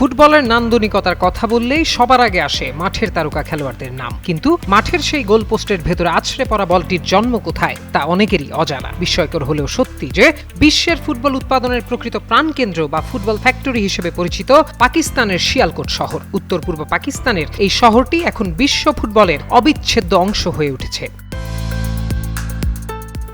ফুটবলের নান্দনিকতার কথা বললেই সবার আগে আসে মাঠের তারকা খেলোয়াড়দের নাম, কিন্তু মাঠের সেই গোলপোস্টের ভেতরে আছড়ে পড়া বলটির জন্ম কোথায় তা অনেকেরই অজানা। বিস্ময়কর হলেও সত্যি যে বিশ্বের ফুটবল উৎপাদনের প্রকৃত প্রাণকেন্দ্র বা ফুটবল ফ্যাক্টরি হিসেবে পরিচিত পাকিস্তানের শিয়ালকোট শহর, উত্তর পূর্ব পাকিস্তানের এই শহরটি এখন বিশ্ব ফুটবলের অবিচ্ছেদ্য অংশ হয়ে উঠেছে।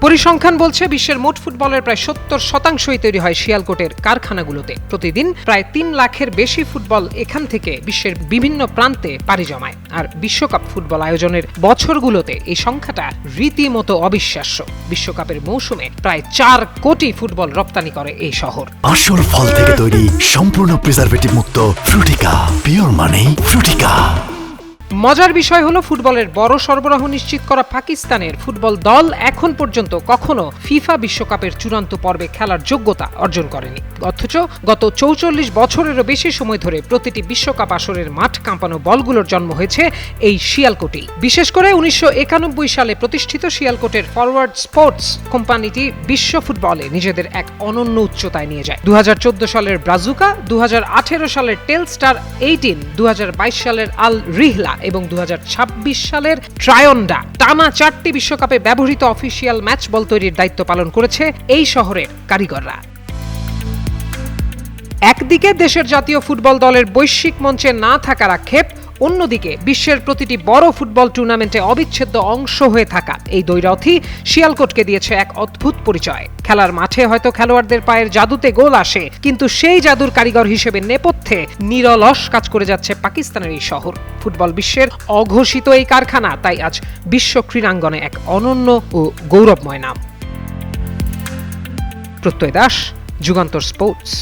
পরিসংখ্যান বলছে বিশ্বের মোট ফুটবলের প্রায় 70% তৈরি হয় শিয়ালকোটের কারখানাগুলোতে। প্রতিদিন প্রায় 3 লাখের বেশি ফুটবল এখান থেকে বিশ্বের বিভিন্ন প্রান্তে পাড়ি জমায়। আর বিশ্বকাপ ফুটবল আয়োজনের বছরগুলোতে এই সংখ্যাটা রীতিমতো অবিশ্বাস্য। বিশ্বকাপের মৌসুমে প্রায় 4 কোটি ফুটবল রপ্তানি করে এই শহর। আসল ফল থেকে তৈরি, সম্পূর্ণ প্রিজারভেটিভ মুক্ত ফ্রুটিকা, পিওর মানে ফ্রুটিকা। মজার বিষয় হলো ফুটবলের বড় সরবরাহ নিশ্চিত করা পাকিস্তানের ফুটবল দল এখন পর্যন্ত কখনো ফিফা বিশ্বকাপের চূড়ান্ত পর্বে খেলার যোগ্যতা অর্জন করেনি। অথচ গত 44 বছরেরও বেশি সময় ধরে প্রতিটি বিশ্বকাপ আসরের মাঠ কাঁপানো বলগুলোর জন্ম হয়েছে এই শিয়ালকোটেই। বিশেষ করে 1991 সালে প্রতিষ্ঠিত শিয়ালকোটের ফরওয়ার্ড স্পোর্টস কোম্পানিটি বিশ্ব ফুটবলে নিজেদের এক অনন্য উচ্চতায় নিয়ে যায়। 2014 সালের ব্রাজুকা, 2018 সালের টেলস্টার 18, 2022 সালের আল রিহলা এবং 2026 সালের ট্রায়ন্ডা টানা 4টি বিশ্বকাপে ব্যবহৃত অফিসিয়াল ম্যাচ বল তৈরির দায়িত্ব পালন করেছে এই শহরের কারিগররা। একদিকে দেশের জাতীয় ফুটবল দলের বৈশ্বিক মঞ্চে না থাকার আক্ষেপ, অন্যদিকে বিশ্বের প্রতিটি বড় ফুটবল টুর্নামেন্টে অবিচ্ছেদ্য অংশ হয়ে থাকা এই দ্বৈরথই শিয়ালকোটকে দিয়েছে এক অদ্ভুত পরিচয়। খেলার মাঠে হয়তো খেলোয়াড়দের পায়ের জাদুতে গোল আসে, কিন্তু সেই জাদুর কারিগর হিসেবে নেপথ্যে নিরলস কাজ করে যাচ্ছে পাকিস্তানের এই শহর। ফুটবল বিশ্বের অঘোষিত এই কারখানা তাই আজ বিশ্ব ক্রীড়াঙ্গনে এক অনন্য ও গৌরবময় নাম। প্রত্যয় দাস, যুগান্তর স্পোর্টস।